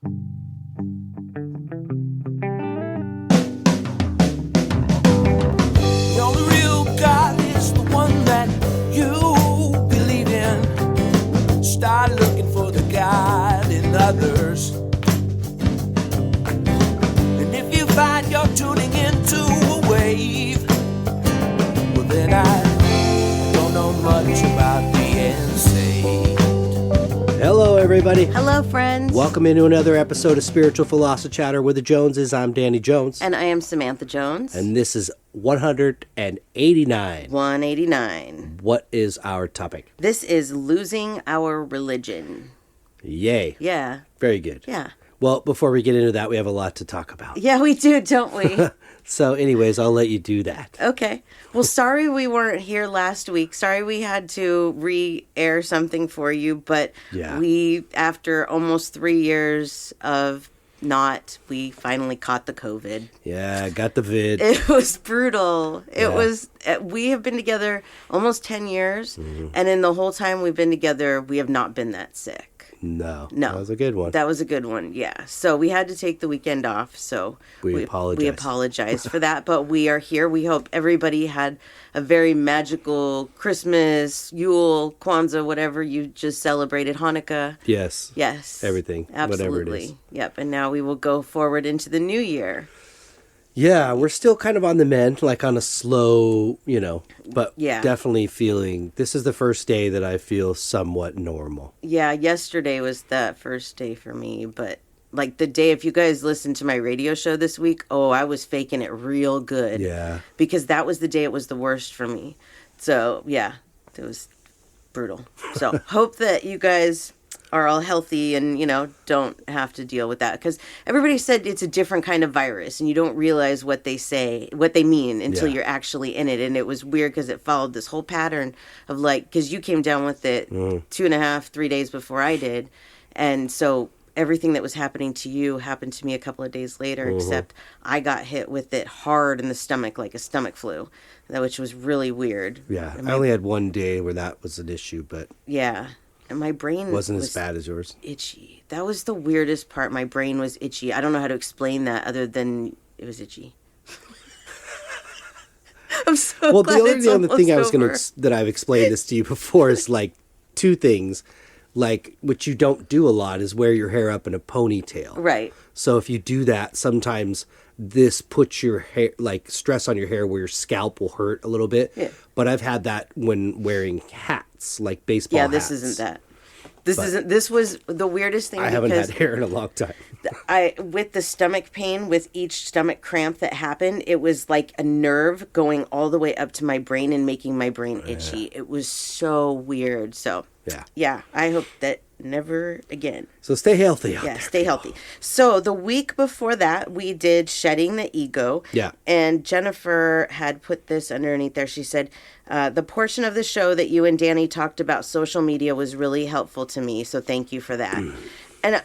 The only real God is the one that you believe in. Start looking for the God in others. And if you find you're tuning into a wave, well then I don't know much about being saved. Hello, everybody. Hello, friends. Welcome into another episode of Spiritual Philosophy Chatter with the Joneses. I'm Danny Jones. And I am Samantha Jones. And this is 189. 189. What is our topic? This is losing our religion. Yay. Yeah. Very good. Yeah. Well, before we get into that, we have a lot to talk about. Yeah, we do, don't we? So anyways, I'll let you do that. Okay. Well, sorry we weren't here last week. Sorry we had to re-air something for you, but we, after almost 3 years of we finally caught the COVID. Yeah, got the vid. It was brutal. We have been together almost 10 years, and in the whole time we've been together, we have not been that sick. No. That was a good one. That was a good one, yeah. So we had to take the weekend off, so we apologize. We apologize for that, but we are here. We hope everybody had a very magical Christmas, Yule, Kwanzaa, whatever you just celebrated, Hanukkah. Yes. Everything. Absolutely. Whatever it is. Yep, and now we will go forward into the new year. Yeah, we're still kind of on the mend, like on a slow, but definitely feeling, this is the first day that I feel somewhat normal. Yeah, yesterday was that first day for me, but like the day, if you guys listened to my radio show this week, I was faking it real good. Yeah. Because that was the day it was the worst for me. So, yeah, it was brutal. So, hope that you guys are all healthy and, don't have to deal with that. Because everybody said it's a different kind of virus and you don't realize what they mean until you're actually in it. And it was weird because it followed this whole pattern of because you came down with it 2.5, 3 days before I did. And so everything that was happening to you happened to me a couple of days later, except I got hit with it hard in the stomach, like a stomach flu, which was really weird. Yeah, I only had one day where that was an issue, but... Yeah. And my brain wasn't as bad as yours. Itchy. That was the weirdest part. My brain was itchy. I don't know how to explain that other than it was itchy. I'm so glad the only thing I was over. that I've explained this to you before is two things, which you don't do a lot, is wear your hair up in a ponytail. Right. So if you do that, sometimes this puts your hair, stress on your hair where your scalp will hurt a little bit. Yeah. But I've had that when wearing hats, like baseball hats. Yeah, this isn't that. This was the weirdest thing. I haven't had hair in a long time. With the stomach pain, with each stomach cramp that happened, it was like a nerve going all the way up to my brain and making my brain itchy. It was so weird. So, yeah, I hope that never again. So stay healthy out there. Yeah, stay healthy. So the week before that, we did Shedding the Ego. Yeah. And Jennifer had put this underneath there. She said, the portion of the show that you and Danny talked about social media was really helpful to me. So thank you for that. And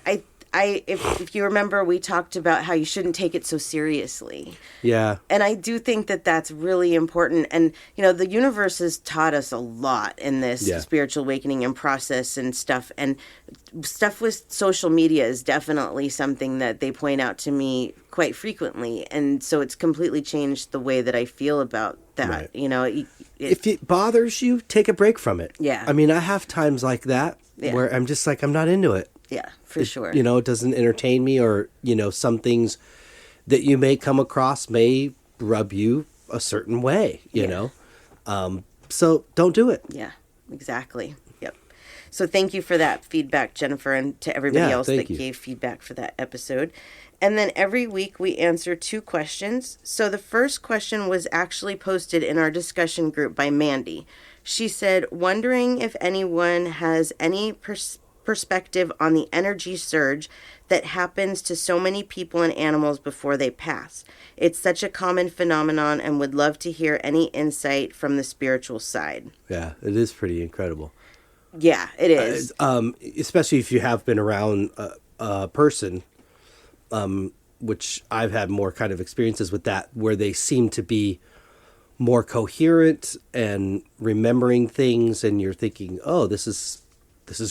if you remember, we talked about how you shouldn't take it so seriously. Yeah. And I do think that that's really important. And, the universe has taught us a lot in this spiritual awakening and process and stuff. And stuff with social media is definitely something that they point out to me quite frequently. And so it's completely changed the way that I feel about that. Right. If it bothers you, take a break from it. Yeah. I mean, I have times like that where I'm just I'm not into it. Yeah, for sure. It doesn't entertain me, or, some things that you may come across may rub you a certain way, you know? So don't do it. Yeah, exactly. Yep. So thank you for that feedback, Jennifer, and to everybody else that gave feedback for that episode. And then every week we answer 2 questions. So the first question was actually posted in our discussion group by Mandy. She said, wondering if anyone has any perspective on the energy surge that happens to so many people and animals before they pass. It's such a common phenomenon and would love to hear any insight from the spiritual side. Yeah, it is pretty incredible. Yeah, it is. Especially if you have been around a person, which I've had more kind of experiences with that, where they seem to be more coherent and remembering things, and you're thinking, oh, this is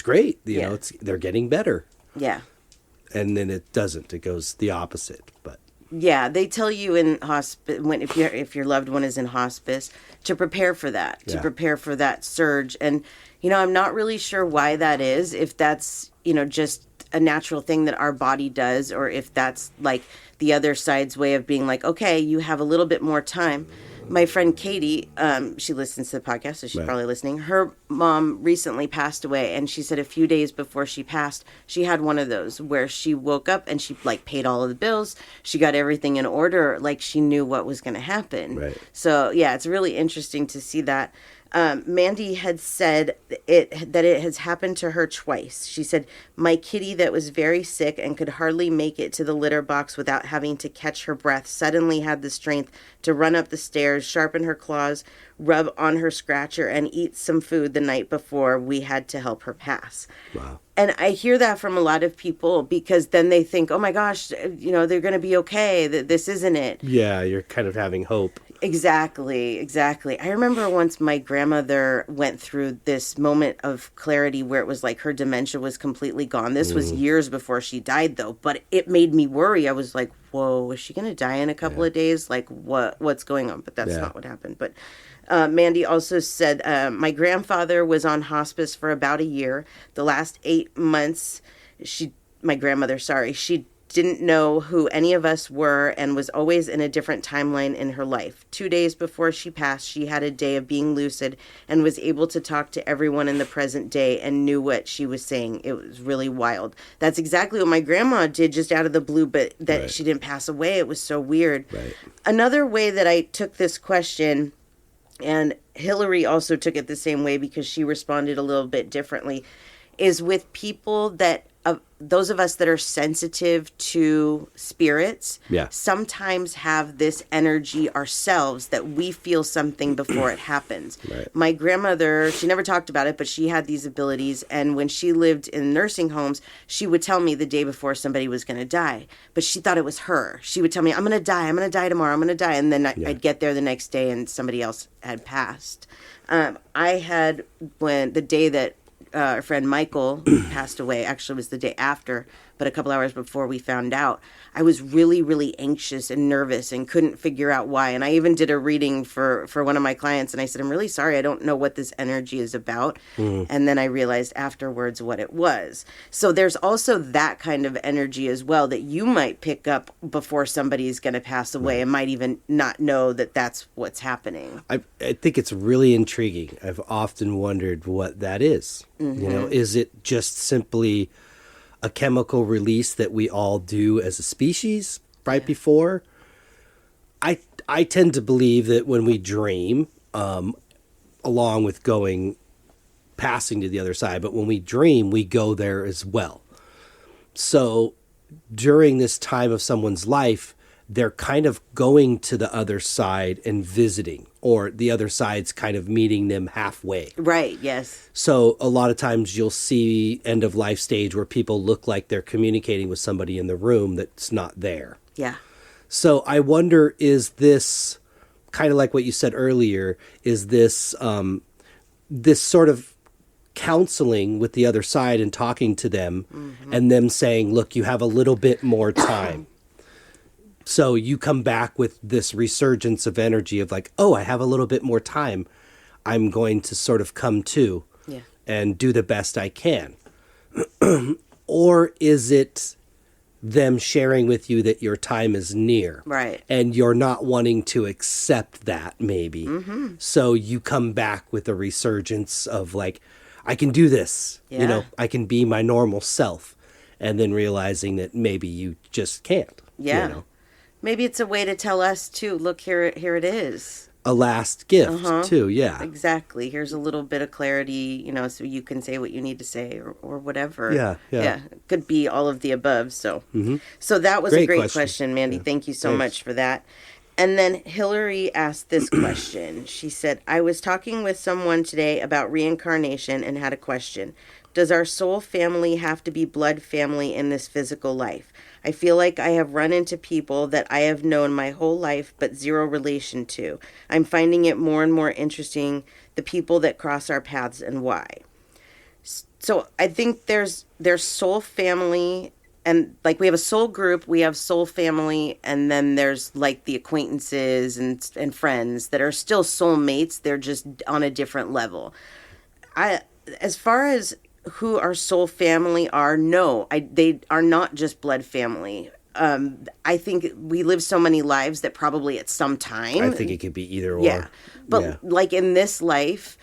great. You know, they're getting better. Yeah. and then it doesn't. It goes the opposite. But Yeah, they tell you in hospice when if your loved one is in hospice to prepare for that, to Yeah. prepare for that surge. And I'm not really sure why that is. If that's just a natural thing that our body does, or if that's like the other side's way of being like, okay, you have a little bit more time. My friend Katie, she listens to the podcast, so she's Right. probably listening. Her mom recently passed away, and she said a few days before she passed, she had one of those where she woke up and she like paid all of the bills. She got everything in order, like she knew what was going to happen. Right. So yeah, it's really interesting to see that. Mandy had said that it has happened to her twice. She said, my kitty that was very sick and could hardly make it to the litter box without having to catch her breath suddenly had the strength to run up the stairs, sharpen her claws, rub on her scratcher, and eat some food the night before we had to help her pass. wow. And I hear that from a lot of people because then they think, oh my gosh, they're going to be okay. This isn't it. Yeah, you're kind of having hope. Exactly. I remember once my grandmother went through this moment of clarity where it was like her dementia was completely gone. This was years before she died, though, but it made me worry. I was like, whoa, is she going to die in a couple of days? Like, what's going on? But that's not what happened. But Mandy also said, my grandfather was on hospice for about a year. The last 8 months, she didn't know who any of us were and was always in a different timeline in her life. 2 days before she passed, she had a day of being lucid and was able to talk to everyone in the present day and knew what she was saying. It was really wild. That's exactly what my grandma did just out of the blue, but that Right. she didn't pass away. It was so weird. Right. Another way that I took this question, and Hillary also took it the same way because she responded a little bit differently, is with people that those of us that are sensitive to spirits sometimes have this energy ourselves that we feel something before it happens. Right. My grandmother, she never talked about it, but she had these abilities. And when she lived in nursing homes, she would tell me the day before somebody was going to die, but she thought it was her. She would tell me, I'm going to die tomorrow. I'm going to die. And then I'd get there the next day and somebody else had passed. I had the day that our friend Michael passed away, actually was the day after, but a couple hours before we found out, I was really, really anxious and nervous and couldn't figure out why. And I even did a reading for one of my clients, and I said, I'm really sorry, I don't know what this energy is about. And then I realized afterwards what it was. So there's also that kind of energy as well that you might pick up before somebody's going to pass away and might even not know that that's what's happening. I think it's really intriguing. I've often wondered what that is. Is it just simply a chemical release that we all do as a species right before? I tend to believe that when we dream, along with passing to the other side, but when we dream, we go there as well. So during this time of someone's life, they're kind of going to the other side and visiting, or the other side's kind of meeting them halfway. Right, yes. So a lot of times you'll see end of life stage where people look like they're communicating with somebody in the room that's not there. Yeah. So I wonder, is this kind of like what you said earlier, is this this sort of counseling with the other side and talking to them and them saying, look, you have a little bit more time. So you come back with this resurgence of energy of like, oh, I have a little bit more time. I'm going to sort of come to and do the best I can. Or is it them sharing with you that your time is near? Right. And you're not wanting to accept that maybe. So you come back with a resurgence of like, I can do this. Yeah. I can be my normal self. And then realizing that maybe you just can't. Yeah. Maybe it's a way to tell us too, look, here it is. A last gift too, yeah. Exactly. Here's a little bit of clarity, so you can say what you need to say or whatever. Yeah. It could be all of the above. So so that was a great question, Mandy. Yeah. Thank you so Thanks. much for that. And then Hillary asked this question. She said, I was talking with someone today about reincarnation and had a question. Does our soul family have to be blood family in this physical life? I feel like I have run into people that I have known my whole life but zero relation to. I'm finding it more and more interesting, the people that cross our paths and why. So I think there's soul family and like we have a soul group, we have soul family, and then there's like the acquaintances and friends that are still soulmates. They're just on a different level. As far as who our soul family are, no, they are not just blood family. I think we live so many lives that probably at some time. I think it could be either or. Yeah. But like in this life,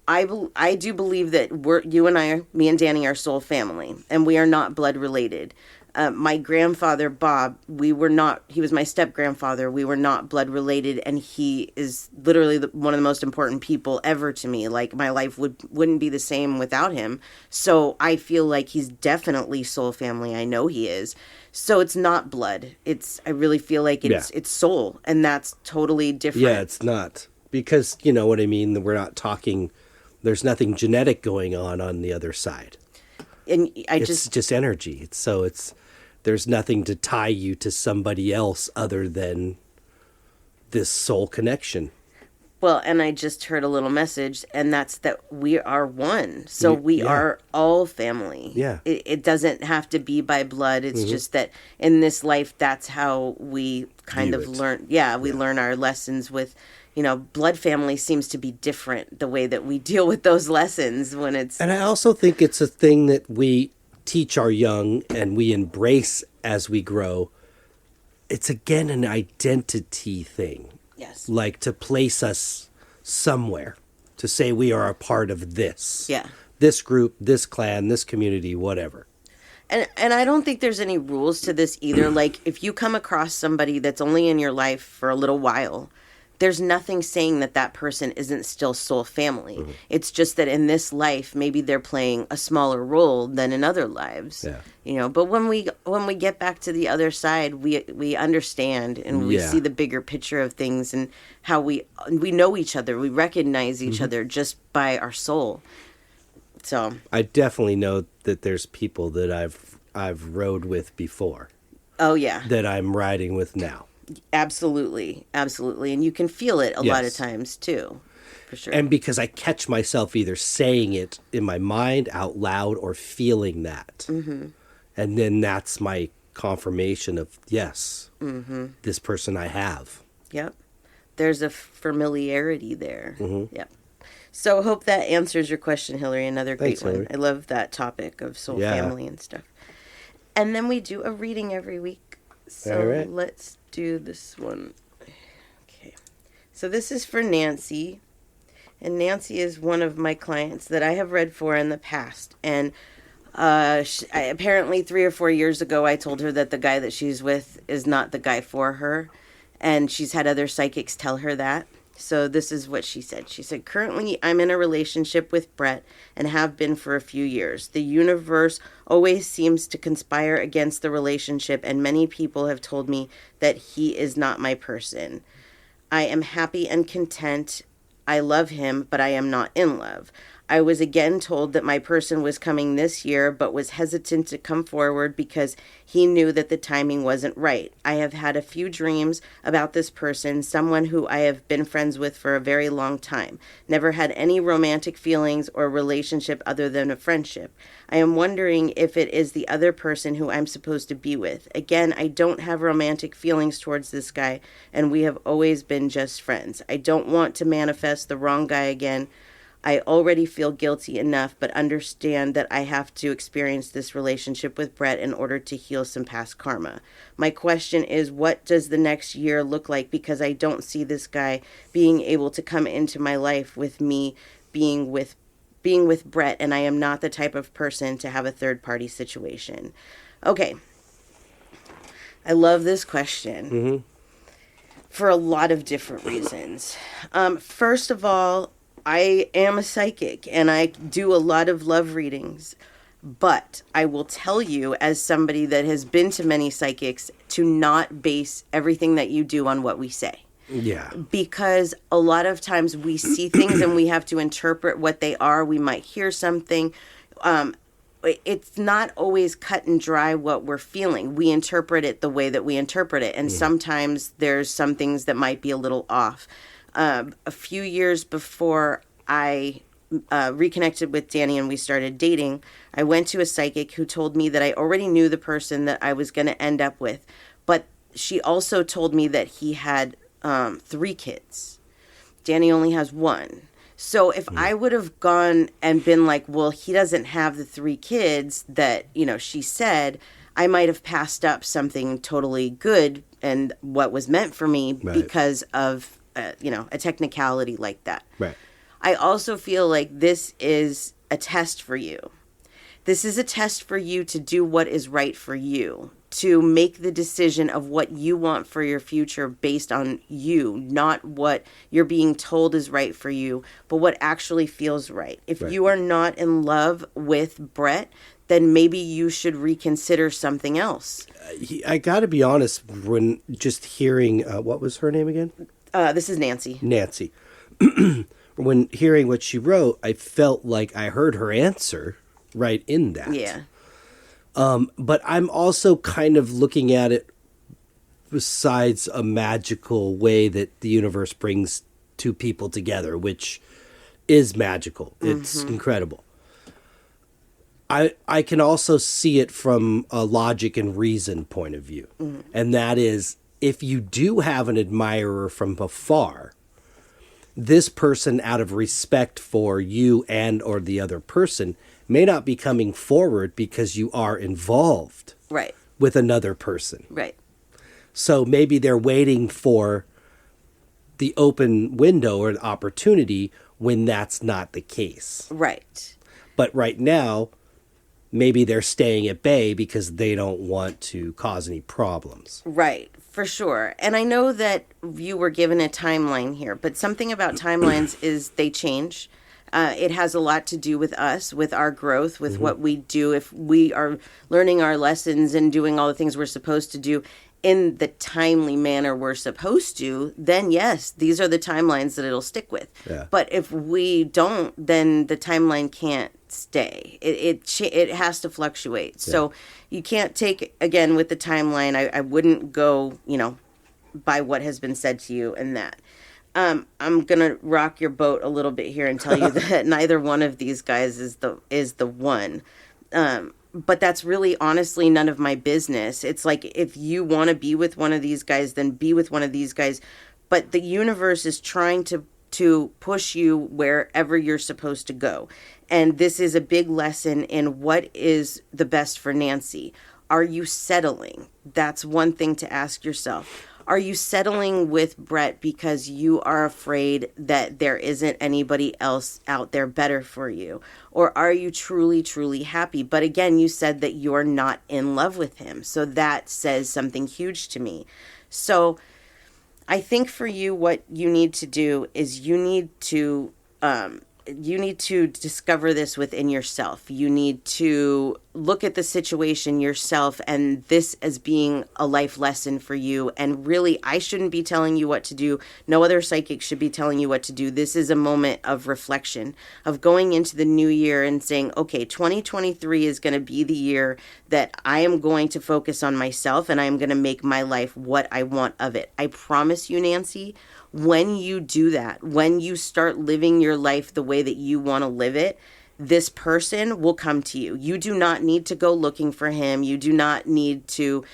I do believe that you and I, me and Danny, are soul family, and we are not blood related. My grandfather, Bob, he was my step grandfather. We were not blood related, and he is literally one of the most important people ever to me. Like, my life wouldn't be the same without him. So I feel like he's definitely soul family. I know he is. So it's not blood. I really feel like it's soul, and that's totally different. Yeah, it's not. Because, you know what I mean? We're not talking, there's nothing genetic going on the other side. And it's just energy. There's nothing to tie you to somebody else other than this soul connection. Well, and I just heard a little message, and that's that we are one. So we are all family. Yeah. It doesn't have to be by blood. It's just that in this life, that's how we kind of learn. Yeah, we learn our lessons with, blood family seems to be different, the way that we deal with those lessons when it's... And I also think it's a thing that we teach our young and we embrace as we grow. It's, again, an identity thing. Yes. Like to place us somewhere, to say we are a part of this. Yeah. This group, this clan, this community, whatever. And I don't think there's any rules to this either. Like, if you come across somebody that's only in your life for a little while, there's nothing saying that person isn't still soul family. Mm-hmm. It's just that in this life, maybe they're playing a smaller role than in other lives. Yeah. But when we get back to the other side, we understand and we see the bigger picture of things and how we know each other. We recognize each other just by our soul. So I definitely know that there's people that I've rode with before. Oh yeah. That I'm riding with now. Absolutely. And you can feel it a lot of times too, for sure. And because I catch myself either saying it in my mind out loud or feeling that. Mm-hmm. And then that's my confirmation of, yes, this person I have. Yep. There's a familiarity there. Mm-hmm. Yep. So hope that answers your question, Hillary. Another great one. Hillary. I love that topic of soul family and stuff. And then we do a reading every week. So let's do this one. Okay. So this is for Nancy. And Nancy is one of my clients that I have read for in the past. And apparently 3 or 4 years ago, I told her that the guy that she's with is not the guy for her. And she's had other psychics tell her that. So this is what she said. She said, currently I'm in a relationship with Brett and have been for a few years. The universe always seems to conspire against the relationship, and many people have told me that he is not my person. I am happy and content. I love him, but I am not in love. I was again told that my person was coming this year, but was hesitant to come forward because he knew that the timing wasn't right. I have had a few dreams about this person, someone who I have been friends with for a very long time. Never had any romantic feelings or relationship other than a friendship. I am wondering if it is the other person who I'm supposed to be with. Again, I don't have romantic feelings towards this guy, and we have always been just friends. I don't want to manifest the wrong guy again. I already feel guilty enough, but understand that I have to experience this relationship with Brett in order to heal some past karma. My question is, what does the next year look like? Because I don't see this guy being able to come into my life with me being with Brett, and I am not the type of person to have a third-party situation. Okay. I love this question. Mm-hmm. For a lot of different reasons. First of all, I am a psychic and I do a lot of love readings, but I will tell you, as somebody that has been to many psychics, to not base everything that you do on what we say. Yeah. Because a lot of times we see things and we have to interpret what they are. We might hear something. It's not always cut and dry what we're feeling. We interpret it the way that we interpret it. And sometimes there's some things that might be a little off. A few years before I reconnected with Danny and we started dating, I went to a psychic who told me that I already knew the person that I was going to end up with. But she also told me that he had 3 kids. Danny only has 1. So if I would have gone and been like, well, he doesn't have the 3 kids that, she said, I might have passed up something totally good and what was meant for me because of, a technicality like that. Right. I also feel like this is a test for you. This is a test for you to do what is right for you, to make the decision of what you want for your future based on you, not what you're being told is right for you, but what actually feels right. If you are not in love with Brett, then maybe you should reconsider something else. I got to be honest, when just hearing, what was her name again? This is Nancy. Nancy. When hearing what she wrote, I felt like I heard her answer right in that. Yeah. But I'm also kind of looking at it besides a magical way that the universe brings 2 people together, which is magical. It's incredible. I can also see it from a logic and reason point of view. And that is, if you do have an admirer from afar, this person, out of respect for you and or the other person, may not be coming forward because you are involved with another person. Right. So maybe they're waiting for the open window or an opportunity when that's not the case. Right. But right now, maybe they're staying at bay because they don't want to cause any problems. Right, for sure. And I know that you were given a timeline here, but something about timelines is they change. It has a lot to do with us, with our growth, with what we do. If we are learning our lessons and doing all the things we're supposed to do in the timely manner we're supposed to, then yes, these are the timelines that it'll stick with. Yeah. But if we don't, then the timeline can't stay. It has to fluctuate. Yeah. So you can't take, again, with the timeline, I wouldn't go, by what has been said to you and that. I'm going to rock your boat a little bit here and tell you that neither one of these guys is the one. But that's really honestly none of my business. It's like, if you want to be with one of these guys, then be with one of these guys. But the universe is trying to push you wherever you're supposed to go. And this is a big lesson in what is the best for Nancy. Are you settling? That's one thing to ask yourself. Are you settling with Brett because you are afraid that there isn't anybody else out there better for you? Or are you truly, truly happy? But again, you said that you're not in love with him. So that says something huge to me. So I think for you, what you need to do is you need to discover this within yourself. You need to look at the situation yourself and this as being a life lesson for you. And really, I shouldn't be telling you what to do. No other psychic should be telling you what to do. This is a moment of reflection, of going into the new year and saying, okay, 2023 is going to be the year that I am going to focus on myself and I'm going to make my life what I want of it. I promise you, Nancy, when you do that, when you start living your life the way that you want to live it, this person will come to you. You do not need to go looking for him. You do not need to,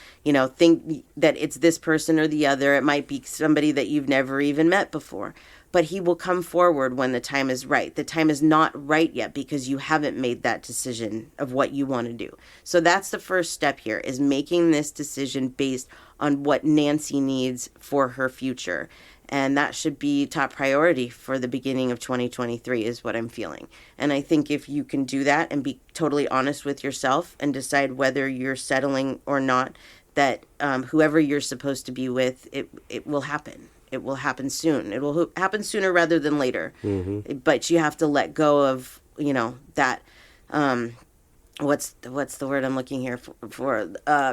think that it's this person or the other. It might be somebody that you've never even met before. But he will come forward when the time is right. The time is not right yet because you haven't made that decision of what you want to do. So that's the first step here, is making this decision based on what Nancy needs for her future. And that should be top priority for the beginning of 2023 is what I'm feeling. And I think if you can do that and be totally honest with yourself and decide whether you're settling or not, that whoever you're supposed to be with, it will happen. It will happen soon. It will happen sooner rather than later. Mm-hmm. But you have to let go of, that... what's the word I'm looking here for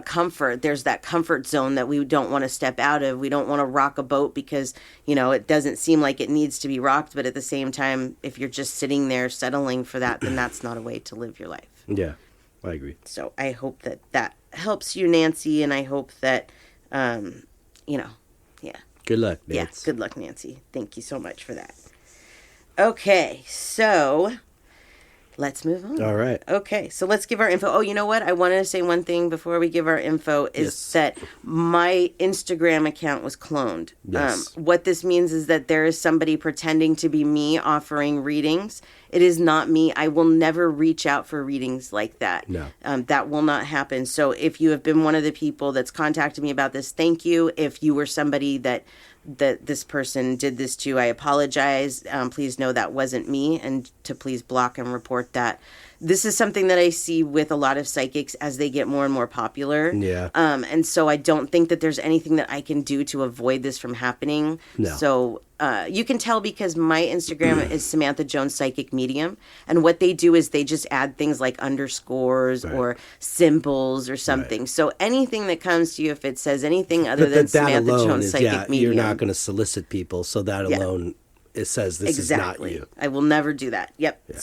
comfort. There's that comfort zone that we don't want to step out of. We don't want to rock a boat because, it doesn't seem like it needs to be rocked. But at the same time, if you're just sitting there settling for that, then that's not a way to live your life. Yeah, I agree. So I hope that helps you, Nancy. And I hope that, yeah. Good luck, Nancy. Yeah, good luck, Nancy. Thank you so much for that. Okay, so let's move on. All right. Okay, so let's give our info. Oh, you know what? I wanted to say one thing before we give our info is Yes. that my Instagram account was cloned. Yes. What this means is that there is somebody pretending to be me offering readings. It is not me. I will never reach out for readings like that. No. That will not happen. So if you have been one of the people that's contacted me about this, thank you. If you were somebody that this person did this to, I apologize. Please know that wasn't me, and to please block and report that. This is something that I see with a lot of psychics as they get more and more popular. Yeah. And so I don't think that there's anything that I can do to avoid this from happening. No. So you can tell because my Instagram is Samantha Jones Psychic Medium. And what they do is they just add things like underscores or symbols or something. Right. So anything that comes to you, if it says anything other than that Samantha alone Jones is, Psychic Medium. you're not going to solicit people. So that alone, it says this is not you. I will never do that. Yep. Yeah.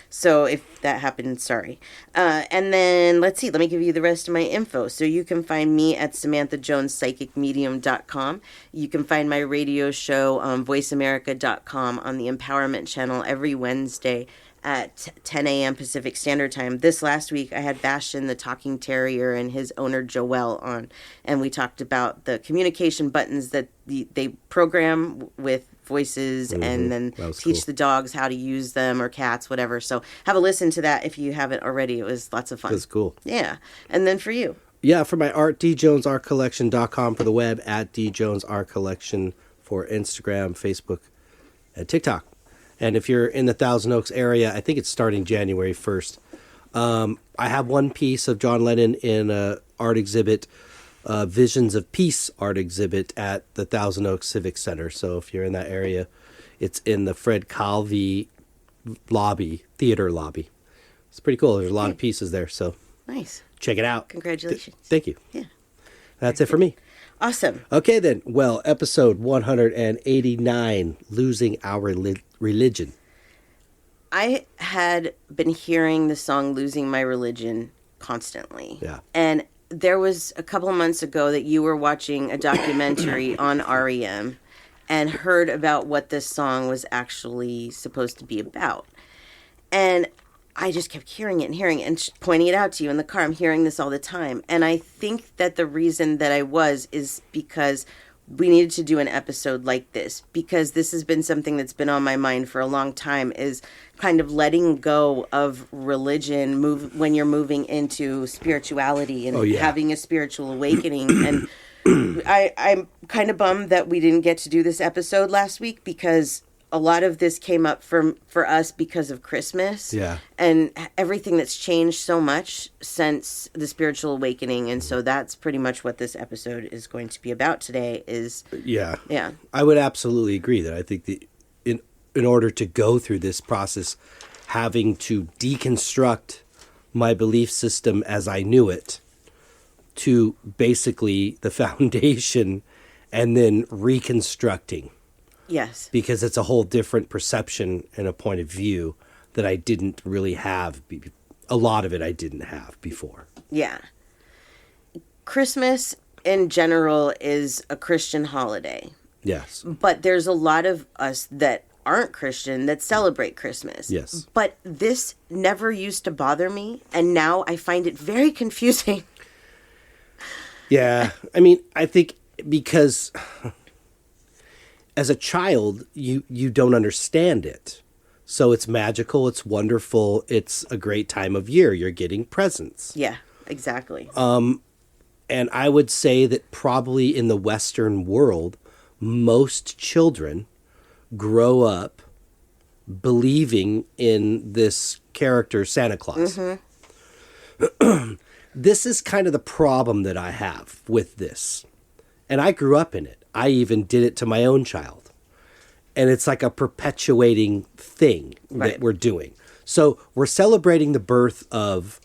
So if that happened, sorry. And then let's see. Let me give you the rest of my info. So you can find me at SamanthaJonesPsychicMedium.com. You can find my radio show on VoiceAmerica.com on the Empowerment Channel every Wednesday at 10 a.m. Pacific Standard Time. This last week, I had Bastion, the talking terrier, and his owner, Joelle, on. And we talked about the communication buttons that they program with voices and then teach the dogs how to use them, or cats, whatever. So have a listen to that if you haven't already. It was lots of fun. That's cool. Yeah. And then for you. Yeah, for my art, djonesartcollection.com for the web, at djonesartcollection for Instagram, Facebook, and TikTok. And if you're in the Thousand Oaks area, I think it's starting January 1st. I have one piece of John Lennon in a art exhibit, Visions of Peace art exhibit at the Thousand Oaks Civic Center. So if you're in that area, it's in the Fred Calvi theater lobby. It's pretty cool. There's a lot of pieces there, so nice. Check it out. Congratulations. Thank you. Yeah. That's it for me. Awesome. Okay, then. Well, episode 189, Losing Our Religion. I had been hearing the song Losing My Religion constantly. Yeah. And there was a couple of months ago that you were watching a documentary on REM and heard about what this song was actually supposed to be about. And I just kept hearing it and pointing it out to you in the car. I'm hearing this all the time. And I think that the reason that I was is because we needed to do an episode like this, because this has been something that's been on my mind for a long time, is kind of letting go of religion when you're moving into spirituality and having a spiritual awakening. And I'm kind of bummed that we didn't get to do this episode last week, because a lot of this came up for us because of Christmas. Yeah. And everything that's changed so much since the spiritual awakening. And so that's pretty much what this episode is going to be about today is... Yeah. Yeah. I would absolutely agree that I think in order to go through this process, having to deconstruct my belief system as I knew it to basically the foundation and then reconstructing. Yes. Because it's a whole different perception and a point of view that I didn't really have. A lot of it I didn't have before. Yeah. Christmas in general is a Christian holiday. Yes. But there's a lot of us that aren't Christian that celebrate Christmas. Yes. But this never used to bother me, and now I find it very confusing. Yeah. I mean, I think because... as a child, you don't understand it. So it's magical, it's wonderful, it's a great time of year. You're getting presents. Yeah, exactly. And I would say that probably in the Western world, most children grow up believing in this character, Santa Claus. Mm-hmm. This is kind of the problem that I have with this. And I grew up in it. I even did it to my own child. And it's like a perpetuating thing that we're doing. So we're celebrating the birth of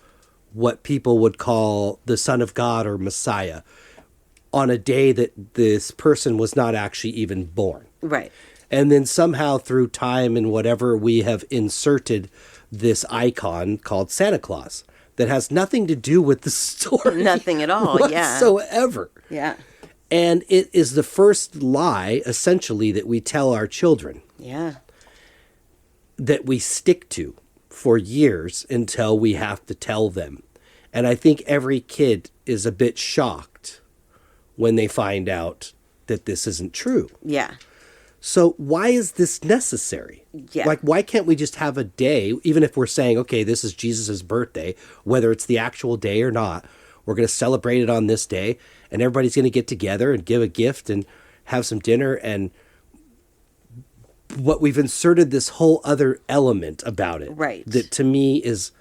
what people would call the Son of God or Messiah on a day that this person was not actually even born. Right. And then somehow through time and whatever, we have inserted this icon called Santa Claus that has nothing to do with the story. Nothing at all, whatsoever. Yeah. And it is the first lie, essentially, that we tell our children. Yeah. that we stick to for years until we have to tell them. And I think every kid is a bit shocked when they find out that this isn't true. Yeah. So why is this necessary? Yeah. Like, why can't we just have a day, even if we're saying, okay, this is Jesus's birthday, whether it's the actual day or not, we're going to celebrate it on this day, and everybody's going to get together and give a gift and have some dinner. And what we've inserted this whole other element about it. Right. That to me is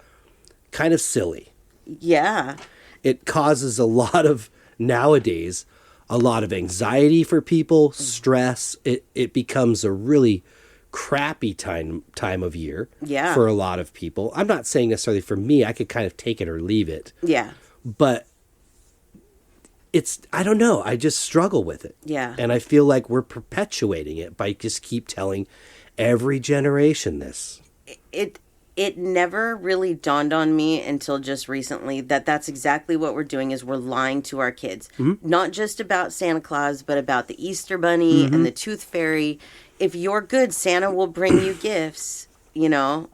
kind of silly. Yeah. It causes a lot of, nowadays, a lot of anxiety for people, stress. It becomes a really crappy time of year for a lot of people. I'm not saying necessarily for me. I could kind of take it or leave it. Yeah. But I don't know. I just struggle with it. Yeah. And I feel like we're perpetuating it by just keep telling every generation this. It never really dawned on me until just recently that that's exactly what we're doing is we're lying to our kids. Mm-hmm. Not just about Santa Claus, but about the Easter Bunny and the Tooth Fairy. If you're good, Santa will bring you gifts. You know,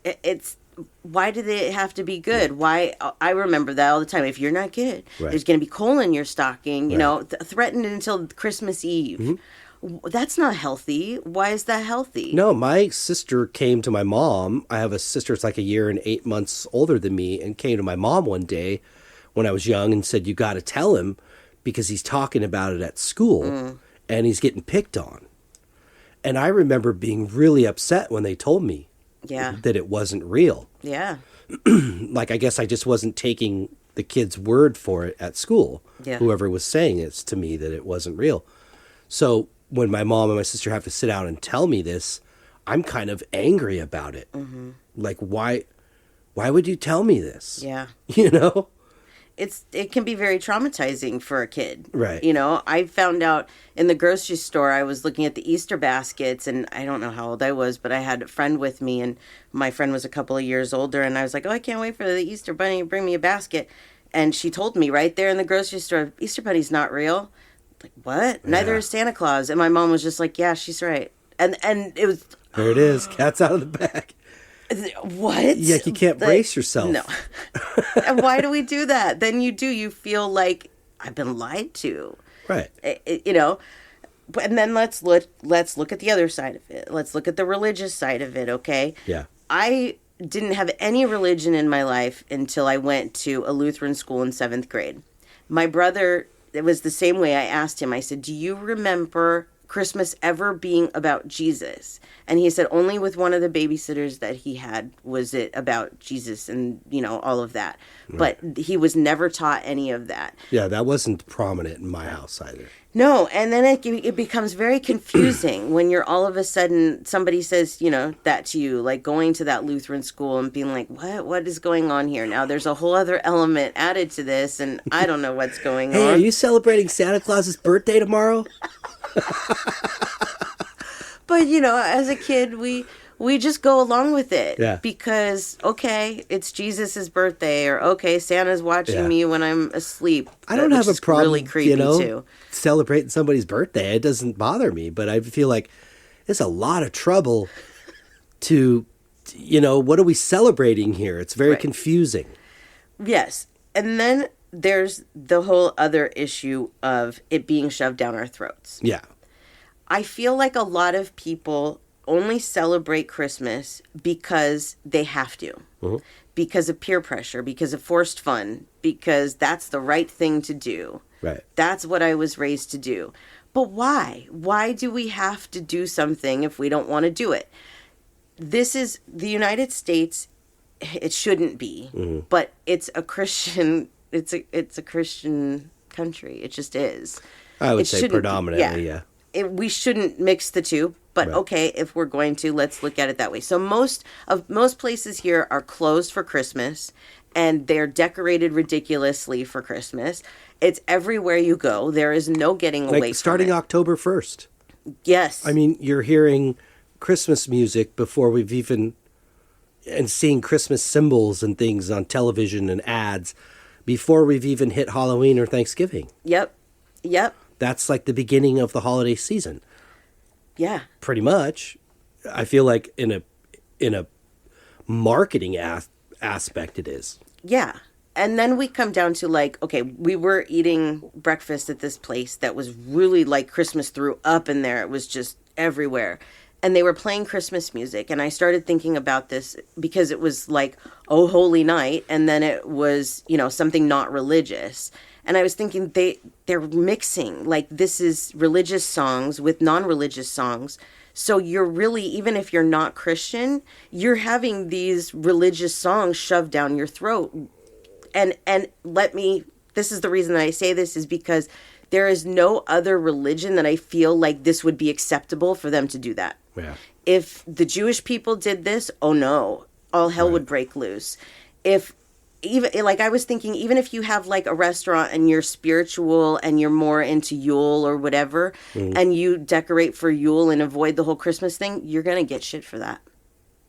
it's why do they have to be good? Why? I remember that all the time. If you're not good, there's going to be coal in your stocking. You know, threatened until Christmas Eve. Mm-hmm. That's not healthy. Why is that healthy? No, my sister came to my mom. I have a sister that's like a year and 8 months older than me, and came to my mom one day when I was young and said, you got to tell him because he's talking about it at school and he's getting picked on. And I remember being really upset when they told me that it wasn't real. Yeah. Like, I guess I just wasn't taking the kid's word for it at school. Yeah. Whoever was saying it to me that it wasn't real. So when my mom and my sister have to sit down and tell me this, I'm kind of angry about it. Mm-hmm. Like, why would you tell me this? Yeah. You know? It can be very traumatizing for a kid. Right. You know, I found out in the grocery store, I was looking at the Easter baskets, and I don't know how old I was, but I had a friend with me, and my friend was a couple of years older, and I was like, oh, I can't wait for the Easter Bunny to bring me a basket. And she told me right there in the grocery store, Easter Bunny's not real. Like, what? Yeah. Neither is Santa Claus. And my mom was just like, yeah, she's right. And it was... There it is. Cat's out of the bag. What? Yeah, you can't brace yourself. No. And why do we do that? Then you feel like I've been lied to. Right. You know? And then let's look at the other side of it. Let's look at the religious side of it, okay? Yeah. I didn't have any religion in my life until I went to a Lutheran school in 7th grade. My brother... It was the same way. I asked him, I said, do you remember Christmas ever being about Jesus? And he said only with one of the babysitters that he had was it about Jesus and, you know, all of that. Right. But he was never taught any of that. Yeah, that wasn't prominent in my house either. No, and then it becomes very confusing when you're all of a sudden, somebody says, you know, that to you, like going to that Lutheran school and being like, what is going on here? Now there's a whole other element added to this, and I don't know what's going on. Hey, are you celebrating Santa Claus's birthday tomorrow? But, you know, as a kid, we just go along with it. Yeah. Because, okay, it's Jesus' birthday, or okay, Santa's watching me when I'm asleep. I don't have a problem, really creepy, you know, too. Celebrating somebody's birthday. It doesn't bother me, but I feel like it's a lot of trouble to, you know, what are we celebrating here? It's very confusing. Yes. And then there's the whole other issue of it being shoved down our throats. Yeah. I feel like a lot of people only celebrate Christmas because they have to. Mm-hmm. Because of peer pressure, because of forced fun, because that's the right thing to do. Right. That's what I was raised to do. But why? Why do we have to do something if we don't want to do it? This is the United States. It shouldn't be, but it's a Christian. It's a Christian country. It just is. I would say predominantly, yeah. We shouldn't mix the two, but okay, if we're going to, let's look at it that way. So most places here are closed for Christmas, and they're decorated ridiculously for Christmas. It's everywhere you go. There is no getting away from it. Starting October 1st. Yes. I mean, you're hearing Christmas music before we've even... and seeing Christmas symbols and things on television and ads before we've even hit Halloween or Thanksgiving. Yep. That's like the beginning of the holiday season. Yeah. Pretty much. I feel like in in a marketing aspect, it is. Yeah. And then we come down to like, okay, we were eating breakfast at this place that was really like Christmas threw up in there. It was just everywhere. And they were playing Christmas music. And I started thinking about this because it was like, oh, holy night. And then it was, something not religious. And I was thinking they're mixing, like this is religious songs with non-religious songs. So you're really, even if you're not Christian, you're having these religious songs shoved down your throat. And this is the reason that I say this is because there is no other religion that I feel like this would be acceptable for them to do that. Yeah. If the Jewish people did this, oh no, all hell would break loose. Even I was thinking, even if you have like a restaurant and you're spiritual and you're more into Yule or whatever, and you decorate for Yule and avoid the whole Christmas thing, you're going to get shit for that.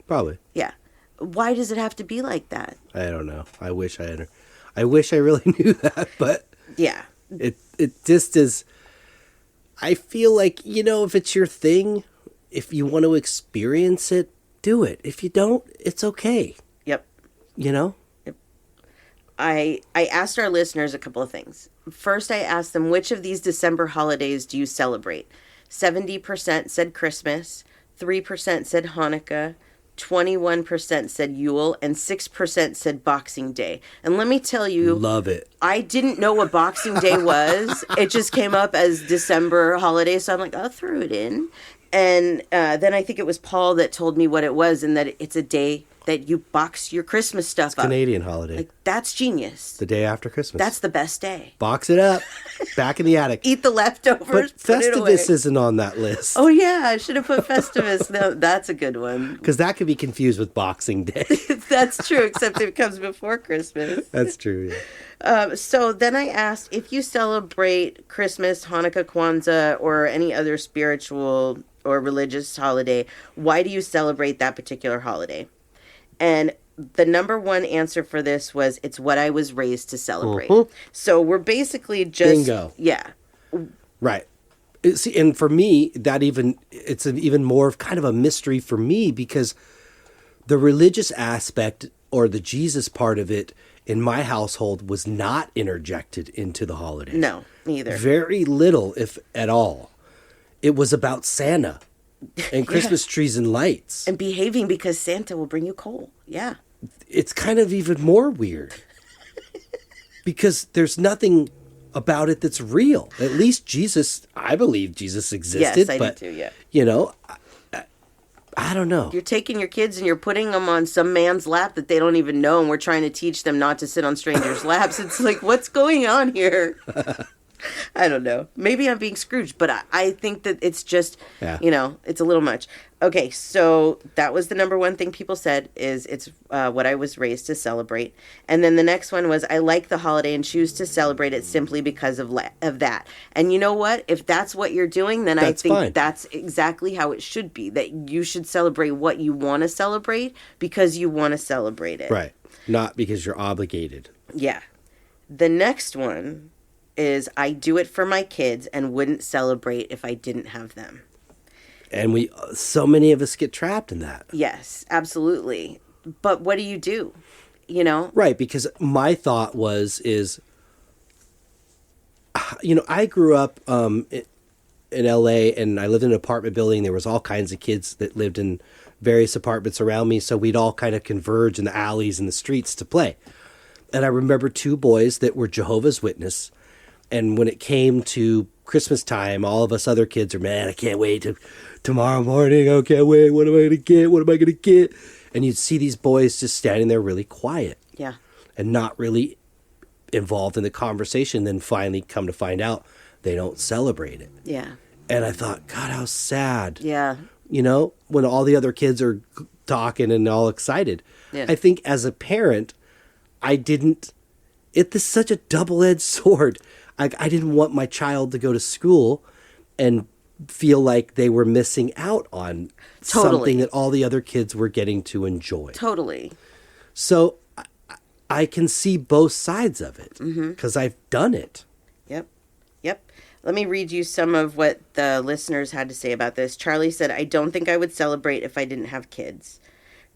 Probably. Yeah. Why does it have to be like that? I don't know. I wish I really knew that, but yeah, it just is. I feel like, if it's your thing, if you want to experience it, do it. If you don't, it's okay. Yep. Yep. I asked our listeners a couple of things. First, I asked them, which of these December holidays do you celebrate? 70% said Christmas, 3% said Hanukkah, 21% said Yule, and 6% said Boxing Day. And let me tell you, love it. I didn't know what Boxing Day was. It just came up as December holiday, so I'm like, I'll throw it in. And then I think it was Paul that told me what it was, and that it's a day that you box your Christmas stuff up. Canadian holiday. Like, that's genius. The day after Christmas. That's the best day. Box it up. Back in the attic. Eat the leftovers. But Festivus isn't on that list. Oh, yeah. I should have put Festivus. No, that's a good one. Because that could be confused with Boxing Day. That's true, except it comes before Christmas. That's true, yeah. So then I asked, if you celebrate Christmas, Hanukkah, Kwanzaa, or any other spiritual or religious holiday, why do you celebrate that particular holiday? And the number one answer for this was, it's what I was raised to celebrate. Mm-hmm. So we're basically just... Bingo. Yeah. Right. See, and for me, it's even more of kind of a mystery for me, because the religious aspect or the Jesus part of it in my household was not interjected into the holidays. No, neither. Very little, if at all. It was about Santa and Christmas trees and lights. And behaving because Santa will bring you coal. Yeah. It's kind of even more weird. Because there's nothing about it that's real. At least Jesus, I believe Jesus existed. Yes, I but, do too, yeah. I don't know. You're taking your kids and you're putting them on some man's lap that they don't even know, and we're trying to teach them not to sit on strangers' laps. It's like, what's going on here? I don't know. Maybe I'm being Scrooged, but I think that it's just, it's a little much. Okay, so that was the number one thing people said, is it's what I was raised to celebrate. And then the next one was, I like the holiday and choose to celebrate it simply because of that. And you know what? If that's what you're doing, then I think fine. That's exactly how it should be, that you should celebrate what you want to celebrate because you want to celebrate it. Right. Not because you're obligated. Yeah. The next one is, I do it for my kids and wouldn't celebrate if I didn't have them. And so many of us get trapped in that. Yes, absolutely. But what do you do? Right, because my thought I grew up in LA, and I lived in an apartment building. There was all kinds of kids that lived in various apartments around me, so we'd all kind of converge in the alleys and the streets to play. And I remember two boys that were Jehovah's Witness. And when it came to Christmas time, all of us other kids are, man, I can't wait to tomorrow morning. I can't wait. What am I going to get? What am I going to get? And you'd see these boys just standing there really quiet. Yeah. And not really involved in the conversation. Then finally come to find out they don't celebrate it. Yeah. And I thought, God, how sad. Yeah. When all the other kids are talking and all excited. Yeah. I think as a parent, it's such a double-edged sword. I didn't want my child to go to school and feel like they were missing out on something that all the other kids were getting to enjoy. Totally. So I can see both sides of it because I've done it. Yep. Let me read you some of what the listeners had to say about this. Charlie said, I don't think I would celebrate if I didn't have kids.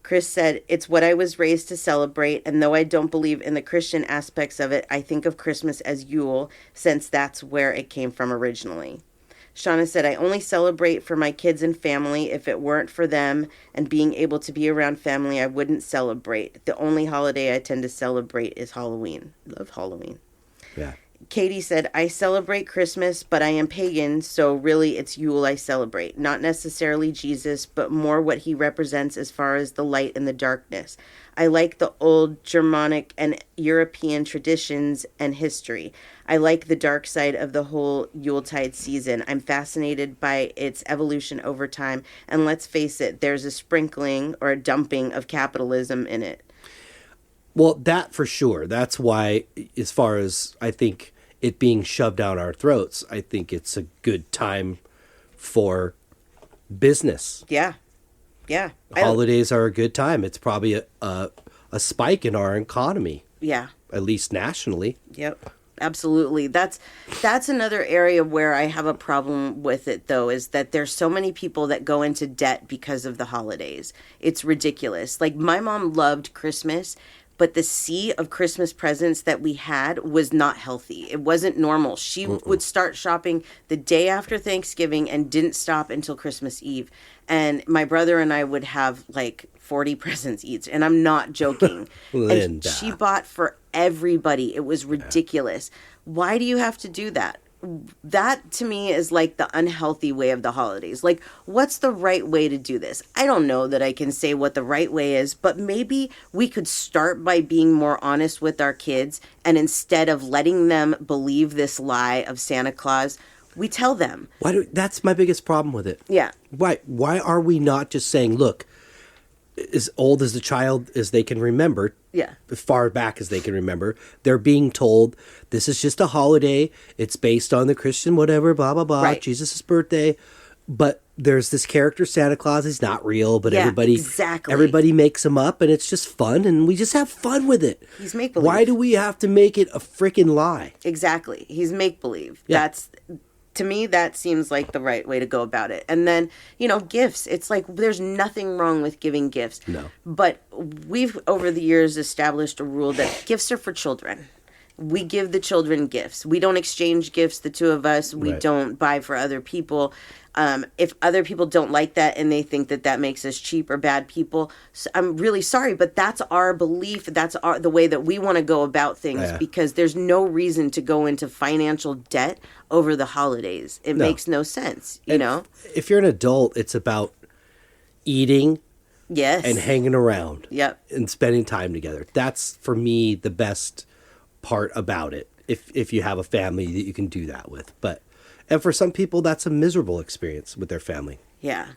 Chris said, it's what I was raised to celebrate, and though I don't believe in the Christian aspects of it, I think of Christmas as Yule, since that's where it came from originally. Shauna said, I only celebrate for my kids and family. If it weren't for them and being able to be around family, I wouldn't celebrate. The only holiday I tend to celebrate is Halloween. Love Halloween. Yeah. Katie said, I celebrate Christmas, but I am pagan, so really it's Yule I celebrate. Not necessarily Jesus, but more what he represents as far as the light and the darkness. I like the old Germanic and European traditions and history. I like the dark side of the whole Yuletide season. I'm fascinated by its evolution over time, and let's face it, there's a sprinkling or a dumping of capitalism in it. Well, that for sure. That's why, as far as I think it being shoved down our throats, I think it's a good time for business. Yeah. Yeah. Holidays are a good time. It's probably a spike in our economy. Yeah. At least nationally. Yep. Absolutely. That's another area where I have a problem with it, though, is that there's so many people that go into debt because of the holidays. It's ridiculous. Like, my mom loved Christmas, but the sea of Christmas presents that we had was not healthy. It wasn't normal. She would start shopping the day after Thanksgiving and didn't stop until Christmas Eve. And my brother and I would have like 40 presents each. And I'm not joking. And she bought for everybody. It was ridiculous. Why do you have to do that? That to me is like the unhealthy way of the holidays. Like, what's the right way to do this? I don't know that I can say what the right way is, but maybe we could start by being more honest with our kids, and instead of letting them believe this lie of Santa Claus, we tell them. That's my biggest problem with it. Yeah. Why are we not just saying, look, as old as the child as they can remember, as far back as they can remember, they're being told this is just a holiday. It's based on the Christian whatever, blah, blah, blah, right. Jesus' birthday. But there's this character, Santa Claus. He's not real, but everybody makes him up, and it's just fun, and we just have fun with it. He's make-believe. Why do we have to make it a freaking lie? Exactly. He's make-believe. Yeah. To me, that seems like the right way to go about it. And then, gifts. It's like there's nothing wrong with giving gifts. No. But we've, over the years, established a rule that gifts are for children. We give the children gifts. We don't exchange gifts, the two of us. We don't buy for other people. If other people don't like that and they think that makes us cheap or bad people, so I'm really sorry, but that's our belief. That's the way that we want to go about things, because there's no reason to go into financial debt over the holidays. It makes no sense, you know? If you're an adult, it's about eating and hanging around and spending time together. That's, for me, the best part about it, if you have a family that you can do that with. And for some people, that's a miserable experience with their family. Yeah.